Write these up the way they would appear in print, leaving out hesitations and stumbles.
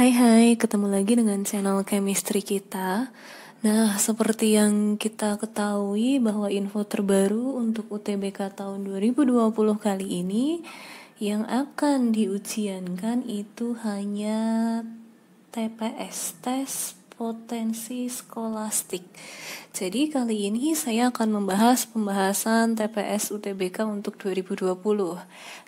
Hai, ketemu lagi dengan channel chemistry kita. Nah, seperti yang kita ketahui bahwa info terbaru untuk UTBK tahun 2020 kali ini yang akan diujiankan itu hanya TPS, tes potensi skolastik. Jadi kali ini saya akan membahas pembahasan TPS UTBK untuk 2020.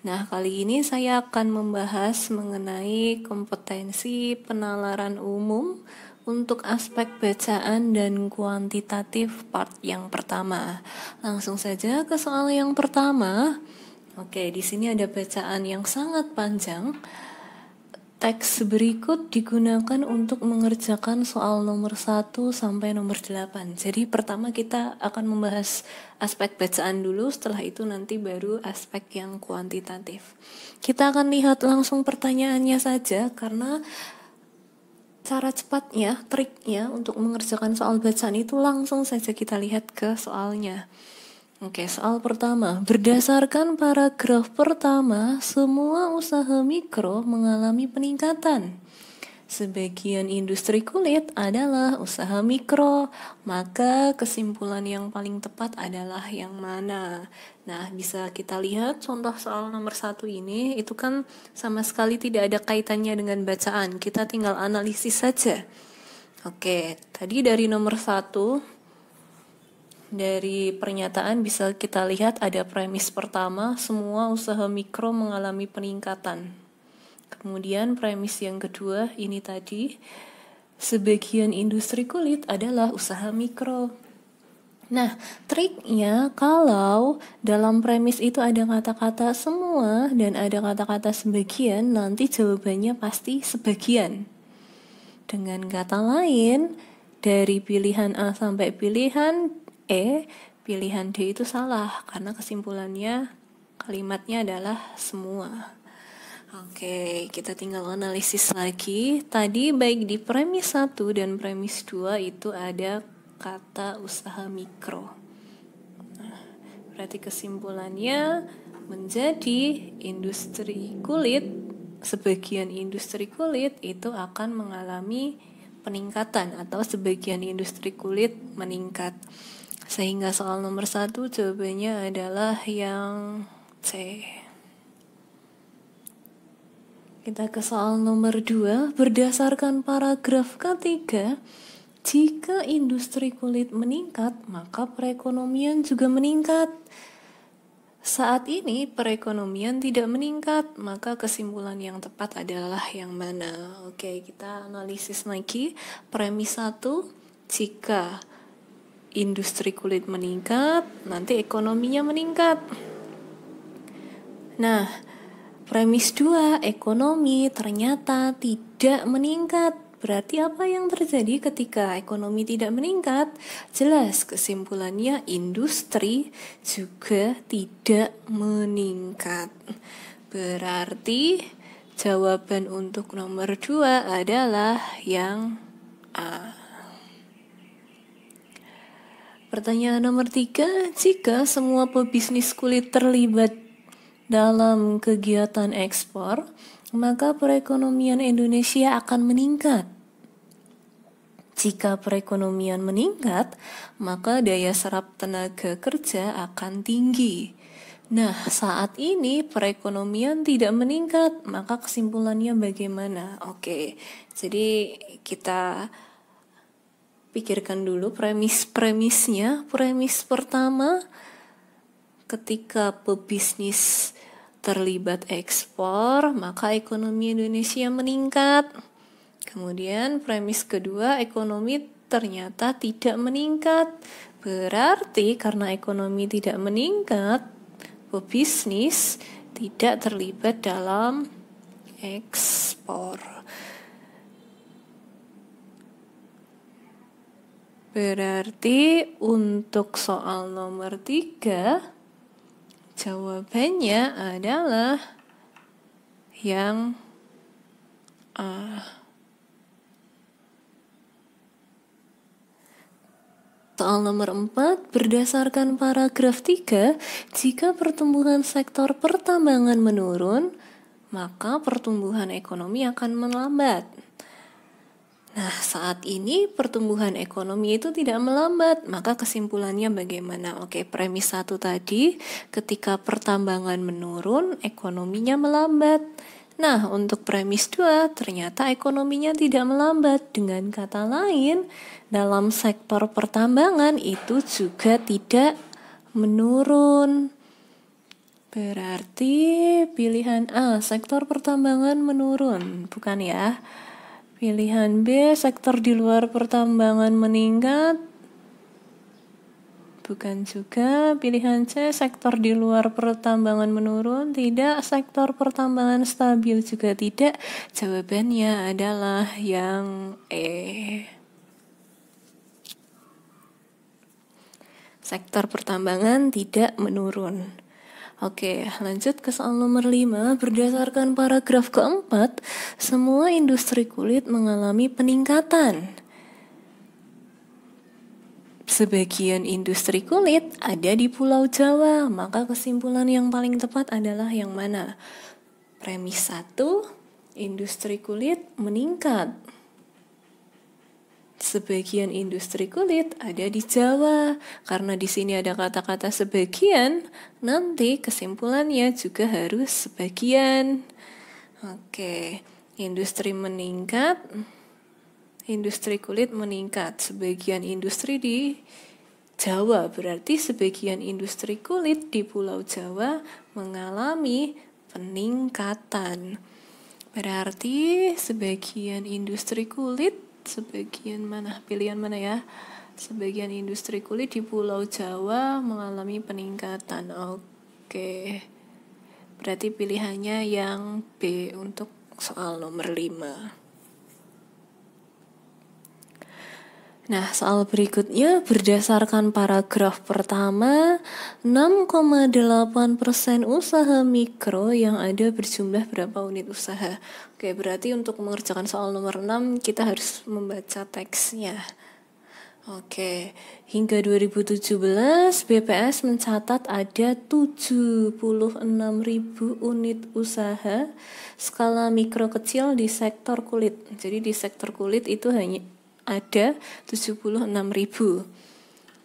Nah, kali ini saya akan membahas mengenai kompetensi penalaran umum untuk aspek bacaan dan kuantitatif part yang pertama. Langsung saja ke soal yang pertama. Oke, di sini ada bacaan yang sangat panjang. Teks berikut digunakan untuk mengerjakan soal nomor 1 sampai nomor 8. Jadi pertama kita akan membahas aspek bacaan dulu, setelah itu nanti baru aspek yang kuantitatif. Kita akan lihat langsung pertanyaannya saja, karena cara cepatnya, triknya untuk mengerjakan soal bacaan itu langsung saja kita lihat ke soalnya. Oke, soal pertama. Berdasarkan paragraf pertama, semua usaha mikro mengalami peningkatan. Sebagian industri kulit adalah usaha mikro, maka kesimpulan yang paling tepat adalah yang mana? Nah, bisa kita lihat contoh soal nomor 1 ini, itu kan sama sekali tidak ada kaitannya dengan bacaan. Kita tinggal analisis saja. Oke, tadi dari nomor 1, dari pernyataan bisa kita lihat ada premis pertama, semua usaha mikro mengalami peningkatan. Kemudian premis yang kedua ini tadi, sebagian industri kulit adalah usaha mikro. Nah, triknya kalau dalam premis itu ada kata-kata semua dan ada kata-kata sebagian, nanti jawabannya pasti sebagian. Dengan kata lain, dari pilihan A sampai pilihan E, pilihan D itu salah karena kesimpulannya kalimatnya adalah semua. Oke, kita tinggal analisis lagi. Tadi baik di premis 1 dan premis 2 itu ada kata usaha mikro. Nah, berarti kesimpulannya menjadi industri kulit, sebagian industri kulit itu akan mengalami peningkatan atau sebagian industri kulit meningkat. Sehingga soal nomor 1 jawabannya adalah yang C. Kita ke soal nomor 2. Berdasarkan paragraf ketiga, jika industri kulit meningkat, maka perekonomian juga meningkat. Saat ini perekonomian tidak meningkat, maka kesimpulan yang tepat adalah yang mana? Oke, kita analisis lagi. Premis 1, jika industri kulit meningkat, nanti ekonominya meningkat. Nah, premis 2, ekonomi ternyata tidak meningkat. Berarti apa yang terjadi ketika ekonomi tidak meningkat? Jelas kesimpulannya industri juga tidak meningkat. Berarti jawaban untuk nomor 2 adalah yang A. Pertanyaan nomor 3, jika semua pebisnis kulit terlibat dalam kegiatan ekspor, maka perekonomian Indonesia akan meningkat. Jika perekonomian meningkat, maka daya serap tenaga kerja akan tinggi. Nah, saat ini perekonomian tidak meningkat, maka kesimpulannya bagaimana? Oke, jadi kita pikirkan dulu premisnya. Premis pertama, ketika pebisnis terlibat ekspor, maka ekonomi Indonesia meningkat. Kemudian premis kedua, ekonomi ternyata tidak meningkat. Berarti karena ekonomi tidak meningkat, pebisnis tidak terlibat dalam ekspor. Berarti untuk soal nomor 3, jawabannya adalah yang A. Soal nomor 4, berdasarkan paragraf 3, jika pertumbuhan sektor pertambangan menurun, maka pertumbuhan ekonomi akan melambat. Nah, saat ini pertumbuhan ekonomi itu tidak melambat, maka kesimpulannya bagaimana? Oke, premis 1 tadi, ketika pertambangan menurun, ekonominya melambat. Nah, untuk premis 2, ternyata ekonominya tidak melambat. Dengan kata lain, dalam sektor pertambangan itu juga tidak menurun. Berarti pilihan A, sektor pertambangan menurun, bukan ya? Pilihan B, sektor di luar pertambangan meningkat, bukan juga. Pilihan C, sektor di luar pertambangan menurun, tidak. Sektor pertambangan stabil, juga tidak. Jawabannya adalah yang E. Sektor pertambangan tidak menurun. Oke, lanjut ke soal nomor 5. Berdasarkan paragraf keempat, semua industri kulit mengalami peningkatan. Sebagian industri kulit ada di Pulau Jawa, maka kesimpulan yang paling tepat adalah yang mana? Premis 1, industri kulit meningkat. Sebagian industri kulit ada di Jawa. Karena di sini ada kata-kata sebagian, nanti kesimpulannya juga harus sebagian. Oke, industri meningkat, industri kulit meningkat. Sebagian industri di Jawa, berarti sebagian industri kulit di Pulau Jawa mengalami peningkatan. Berarti sebagian industri kulit, sebagian mana? Pilihan mana ya? Sebagian industri kulit di Pulau Jawa mengalami peningkatan. Oke. Berarti pilihannya yang B untuk soal nomor 5. Nah, soal berikutnya berdasarkan paragraf pertama, 6,8% usaha mikro yang ada berjumlah berapa unit usaha? Oke, berarti untuk mengerjakan soal nomor 6 kita harus membaca teksnya. Oke, hingga 2017 BPS mencatat ada 76.000 unit usaha skala mikro kecil di sektor kulit. Jadi di sektor kulit itu hanya ada 76.000.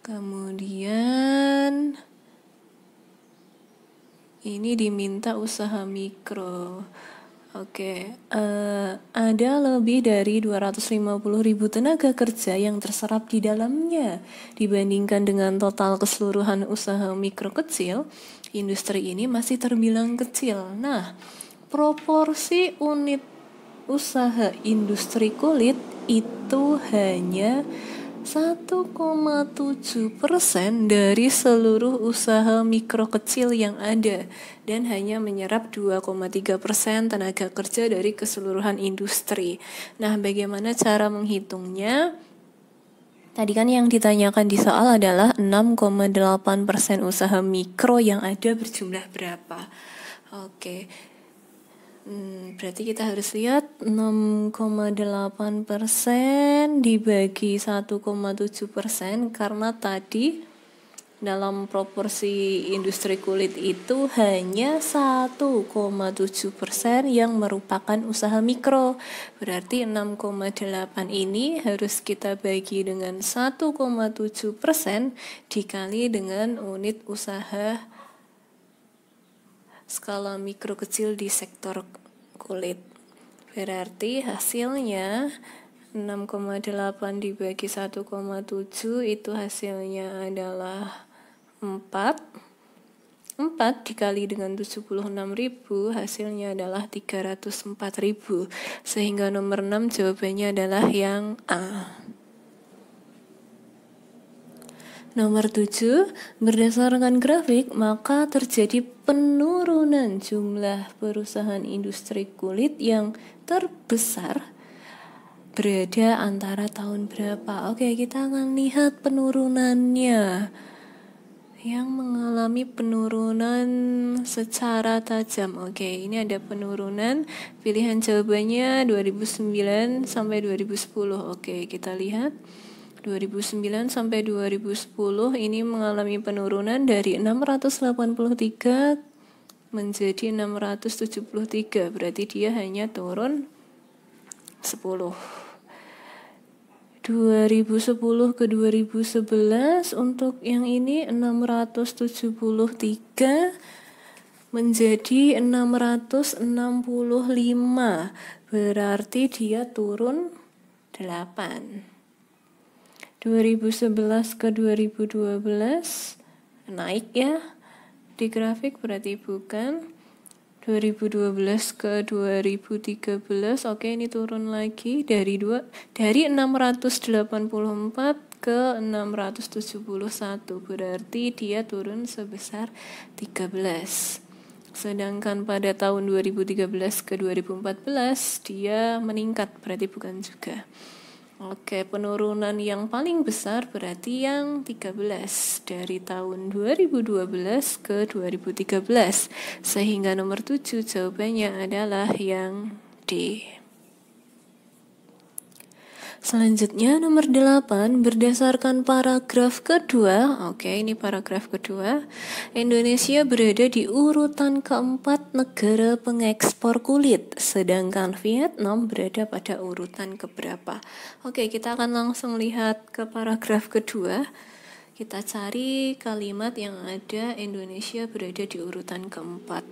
Kemudian ini diminta usaha mikro. Oke, ada lebih dari 250.000 tenaga kerja yang terserap di dalamnya. Dibandingkan dengan total keseluruhan usaha mikro kecil, industri ini masih terbilang kecil. Nah, proporsi unit usaha industri kulit itu hanya 1,7% dari seluruh usaha mikro kecil yang ada dan hanya menyerap 2,3% tenaga kerja dari keseluruhan industri. Nah, bagaimana cara menghitungnya? Tadi kan yang ditanyakan di soal adalah 6,8% usaha mikro yang ada berjumlah berapa? Oke. Berarti kita harus lihat 6,8% dibagi 1,7%, karena tadi dalam proporsi industri kulit itu hanya 1,7% yang merupakan usaha mikro. Berarti 6,8 ini harus kita bagi dengan 1,7% dikali dengan unit usaha skala mikro kecil di sektor kulit. Berarti hasilnya 6,8 dibagi 1,7 itu hasilnya adalah 4. 4 dikali dengan 76.000 hasilnya adalah 304.000. Sehingga nomor 6 jawabannya adalah yang A. Nomor 7, berdasarkan grafik, maka terjadi penurunan jumlah perusahaan industri kulit yang terbesar berada antara tahun berapa? Oke, kita akan lihat penurunannya. Yang mengalami penurunan secara tajam. Oke, ini ada penurunan. Pilihan jawabannya 2009 sampai 2010. Oke, kita lihat. 2009 sampai 2010 ini mengalami penurunan dari 683 menjadi 673. Berarti dia hanya turun 10. 2010 ke 2011 untuk yang ini 673 menjadi 665, berarti dia turun 8. 2011 ke 2012 naik ya di grafik, berarti bukan. 2012 ke 2013, oke, ini turun lagi dari 684 ke 671, berarti dia turun sebesar 13. Sedangkan pada tahun 2013 ke 2014 dia meningkat, berarti bukan juga. Oke, penurunan yang paling besar berarti yang 13 dari tahun 2012 ke 2013. Sehingga nomor 7 jawabannya adalah yang D. Selanjutnya nomor 8, berdasarkan paragraf kedua, oke, ini paragraf kedua, Indonesia berada di urutan keempat negara pengekspor kulit, sedangkan Vietnam berada pada urutan keberapa. Oke, kita akan langsung lihat ke paragraf kedua. Kita cari kalimat yang ada Indonesia berada di urutan keempat.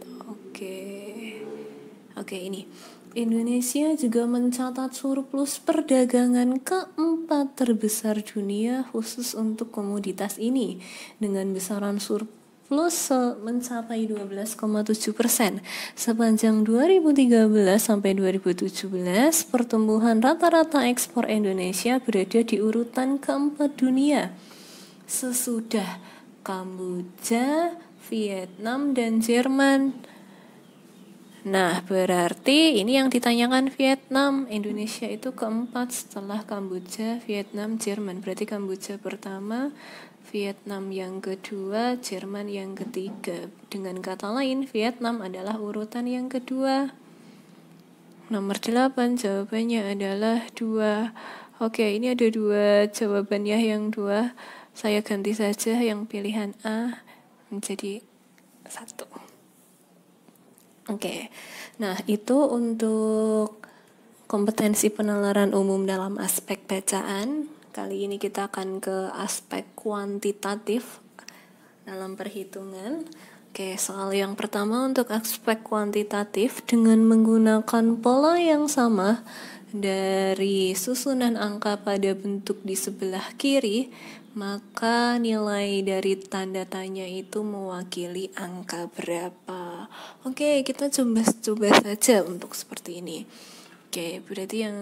Oke, ini. Indonesia juga mencatat surplus perdagangan keempat terbesar dunia khusus untuk komoditas ini, dengan besaran surplus mencapai 12,7%. Sepanjang 2013 sampai 2017, pertumbuhan rata-rata ekspor Indonesia berada di urutan keempat dunia, sesudah Kamboja, Vietnam, dan Jerman. Nah, berarti ini yang ditanyakan Vietnam. Indonesia itu keempat setelah Kamboja, Vietnam, Jerman. Berarti Kamboja pertama, Vietnam yang kedua, Jerman yang ketiga. Dengan kata lain, Vietnam adalah urutan yang kedua. Nomor 8 jawabannya adalah 2. Oke, ini ada 2 jawabannya, yang 2. Saya ganti saja yang pilihan A menjadi 1. Oke, nah itu untuk kompetensi penalaran umum dalam aspek bacaan. Kali ini kita akan ke aspek kuantitatif dalam perhitungan. Oke, soal yang pertama untuk aspek kuantitatif, dengan menggunakan pola yang sama dari susunan angka pada bentuk di sebelah kiri, maka nilai dari tanda tanya itu mewakili angka berapa. Oke, kita coba saja untuk seperti ini. Oke, berarti yang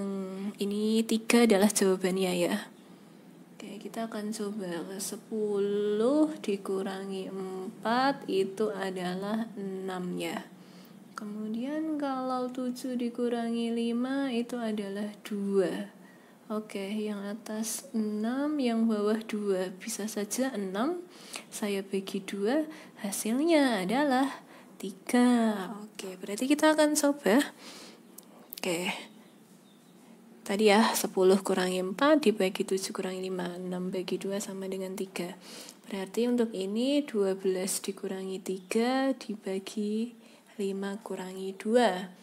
ini 3 adalah jawabannya ya. Oke, kita akan coba 10 dikurangi 4 itu adalah 6 ya. Kemudian kalau 7 dikurangi 5 itu adalah 2. Oke, yang atas 6, yang bawah 2. Bisa saja 6 saya bagi 2, hasilnya adalah 3. Oke, berarti kita akan coba. Oke, tadi ya 10 kurangi 4 dibagi 7 kurangi 5, 6 bagi 2 sama dengan 3. Berarti untuk ini 12 dikurangi 3 dibagi 5 kurangi 2.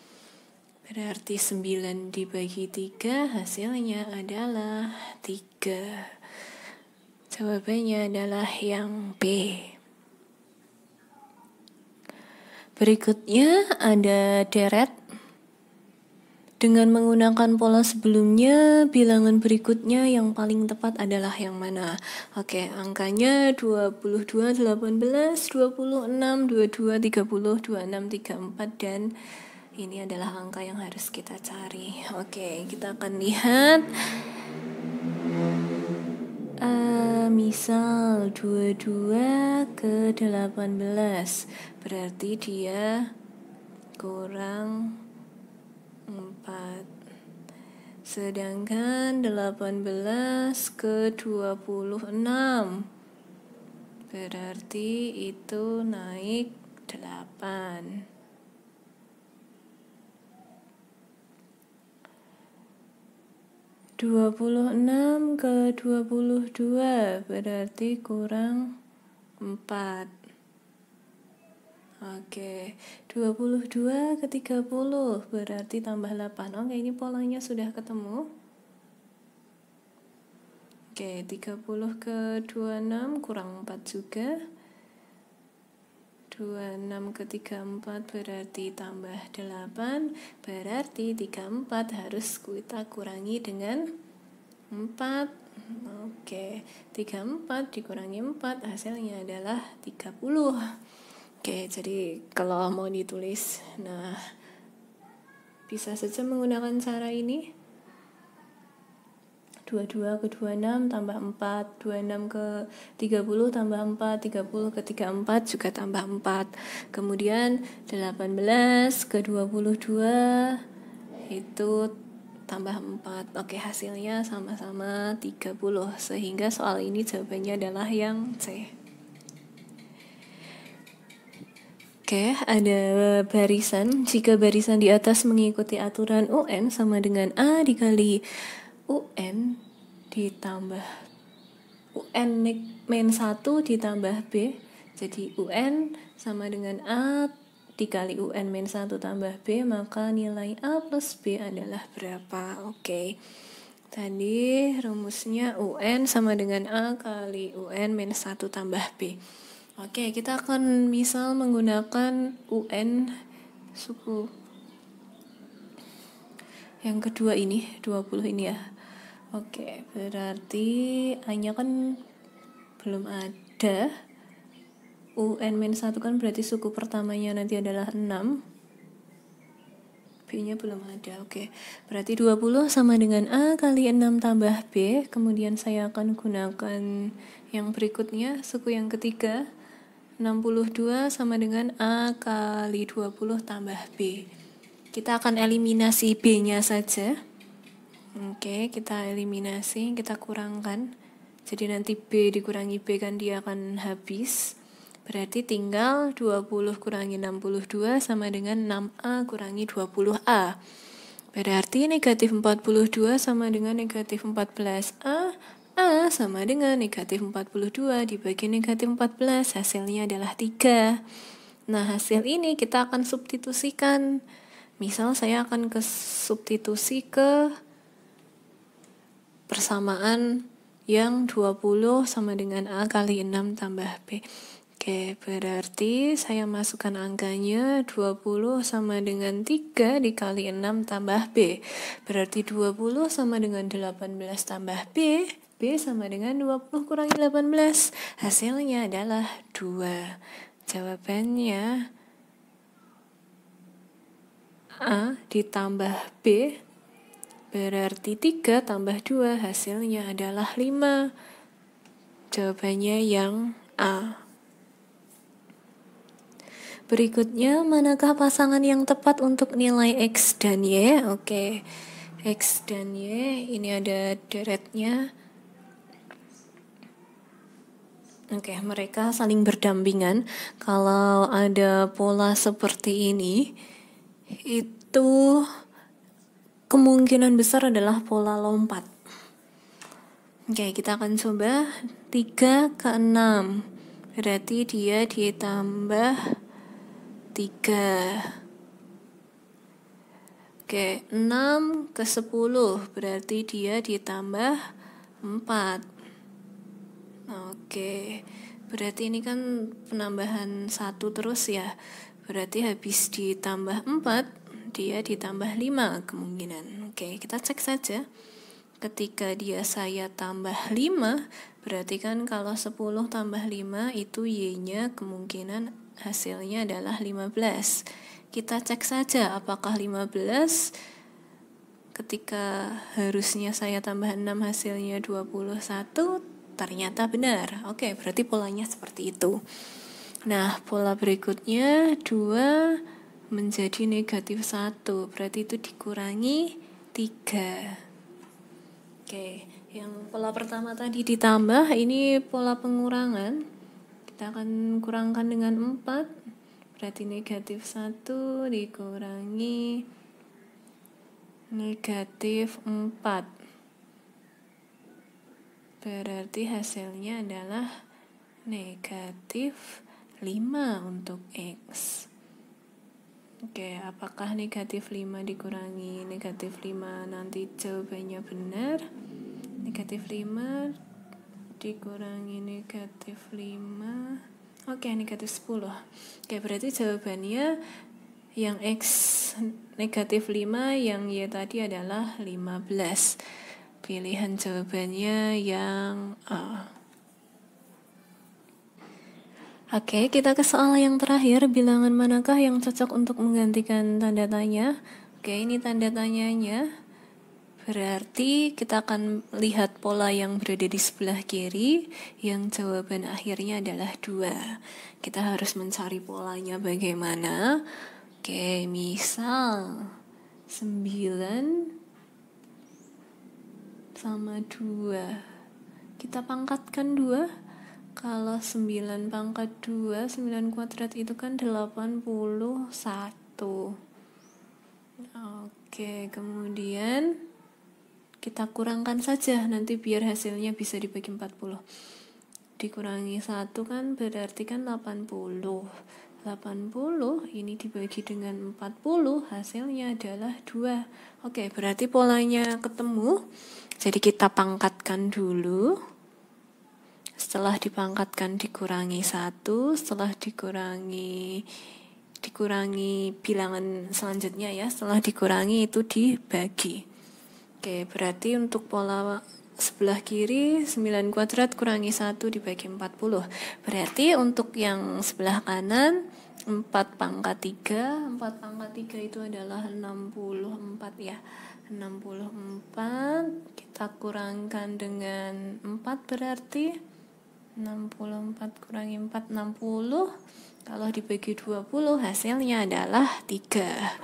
Berarti 9 dibagi 3 hasilnya adalah 3. Jawabannya adalah yang B. Berikutnya ada deret. Dengan menggunakan pola sebelumnya, bilangan berikutnya yang paling tepat adalah yang mana? Oke, angkanya 22, 18, 26, 22, 30, 26, 34, dan ini adalah angka yang harus kita cari. Oke, kita akan lihat. Misal 22 ke 18, berarti dia kurang 4. Sedangkan 18 ke 26, berarti itu naik 8. 26 ke 22 berarti kurang 4. Oke, 22 ke 30 berarti tambah 8. Oke, ini polanya sudah ketemu. Oke, 30 ke 26 kurang 4 juga. 26 ke 34 berarti tambah 8. Berarti 34 harus kita kurangi dengan 4. Oke, 34 dikurangi 4 hasilnya adalah 30. Oke, jadi kalau mau ditulis, nah bisa saja menggunakan cara ini. 22 ke 26 tambah 4, 26 ke 30 tambah 4, 30 ke 34 juga tambah 4. Kemudian 18 ke 22 itu tambah 4. Oke, hasilnya sama-sama 30. Sehingga soal ini jawabannya adalah yang C. Oke, ada barisan. Jika barisan di atas mengikuti aturan UN sama dengan A dikali UN ditambah UN min 1 ditambah B. Jadi UN sama dengan A dikali UN min 1 tambah B, maka nilai A plus B adalah berapa? Oke. Tadi rumusnya UN sama dengan A kali UN min 1 tambah B. Oke, kita akan misal menggunakan UN suku yang kedua ini, 20 ini ya. Oke, berarti A-nya kan belum ada. UN-1 kan berarti suku pertamanya nanti adalah 6. B-nya belum ada. Oke, berarti 20 sama dengan A kali 6 tambah B. Kemudian saya akan gunakan yang berikutnya, suku yang ketiga. 62 sama dengan A kali 20 tambah B. Kita akan eliminasi B-nya saja. Oke, kita eliminasi, kita kurangkan. Jadi nanti B dikurangi B kan dia akan habis. Berarti tinggal 20 kurangi 62 sama dengan 6A kurangi 20A. Berarti negatif 42 sama dengan negatif 14A. A sama dengan negatif 42 dibagi negatif 14, hasilnya adalah 3. Nah, hasil ini kita akan substitusikan. Misal saya akan substitusi ke persamaan yang 20 sama dengan A kali 6 tambah B. Oke, berarti saya masukkan angkanya 20 sama dengan 3 dikali 6 tambah B. Berarti 20 sama dengan 18 tambah B. B sama dengan 20 kurangi 18. Hasilnya adalah 2. Jawabannya A ditambah B. Berarti 3 tambah 2 hasilnya adalah 5. Jawabannya yang A. Berikutnya, manakah pasangan yang tepat untuk nilai X dan Y? Oke, X dan Y, ini ada deretnya. Oke, mereka saling berdampingan. Kalau ada pola seperti ini, itu kemungkinan besar adalah pola lompat. Oke, kita akan coba 3 ke 6. Berarti dia ditambah 3. Oke, 6 ke 10. Berarti dia ditambah 4. Oke, berarti ini kan penambahan 1 terus ya. Berarti habis ditambah 4, dia ditambah 5 kemungkinan. Oke, kita cek saja. Ketika dia saya tambah 5, berarti kan kalau 10 tambah 5 itu Y-nya kemungkinan hasilnya adalah 15. Kita cek saja apakah 15 ketika harusnya saya tambah 6 hasilnya 21, ternyata benar. Oke, berarti polanya seperti itu. Nah, pola berikutnya 2 menjadi negatif 1. Berarti itu dikurangi 3. Oke, yang pola pertama tadi ditambah, ini pola pengurangan. Kita akan kurangkan dengan 4. Berarti negatif 1 dikurangi negatif 4. Berarti hasilnya adalah negatif 5 untuk X. Oke, apakah negatif 5 dikurangi negatif 5 nanti jawabannya benar? Negatif 5 dikurangi negatif 5. Oke, negatif 10. Oke, berarti jawabannya yang X negatif 5, yang Y tadi adalah 15. Pilihan jawabannya yang A. Oke, kita ke soal yang terakhir. Bilangan manakah yang cocok untuk menggantikan tanda tanya? Oke, ini tanda tanyanya. Berarti kita akan lihat pola yang berada di sebelah kiri, yang jawaban akhirnya adalah 2. Kita harus mencari polanya bagaimana. Oke, misal 9 sama 2. Kita pangkatkan 2. Kalau 9 pangkat 2, 9 kuadrat itu kan 81. Oke, kemudian kita kurangkan saja, nanti biar hasilnya bisa dibagi 40. Dikurangi 1 kan berarti kan 80. 80 ini dibagi dengan 40, hasilnya adalah 2. Oke, berarti polanya ketemu. Jadi kita pangkatkan dulu. Setelah dipangkatkan dikurangi 1, setelah dikurangi bilangan selanjutnya ya, setelah dikurangi itu dibagi. Oke, berarti untuk pola sebelah kiri 9 kuadrat kurangi 1 dibagi 40. Berarti untuk yang sebelah kanan 4 pangkat 3. 4 pangkat 3 itu adalah 64 ya. 64 kita kurangkan dengan 4 berarti 64 kurangi 4, 60. Kalau dibagi 20 hasilnya adalah 3.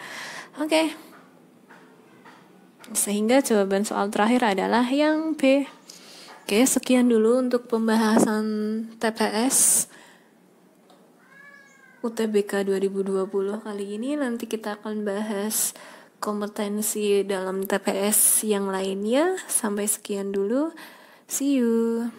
Oke. Sehingga jawaban soal terakhir adalah yang B. Oke, sekian dulu untuk pembahasan TPS UTBK 2020 kali ini. Nanti kita akan bahas kompetensi dalam TPS yang lainnya. Sampai sekian dulu. See you.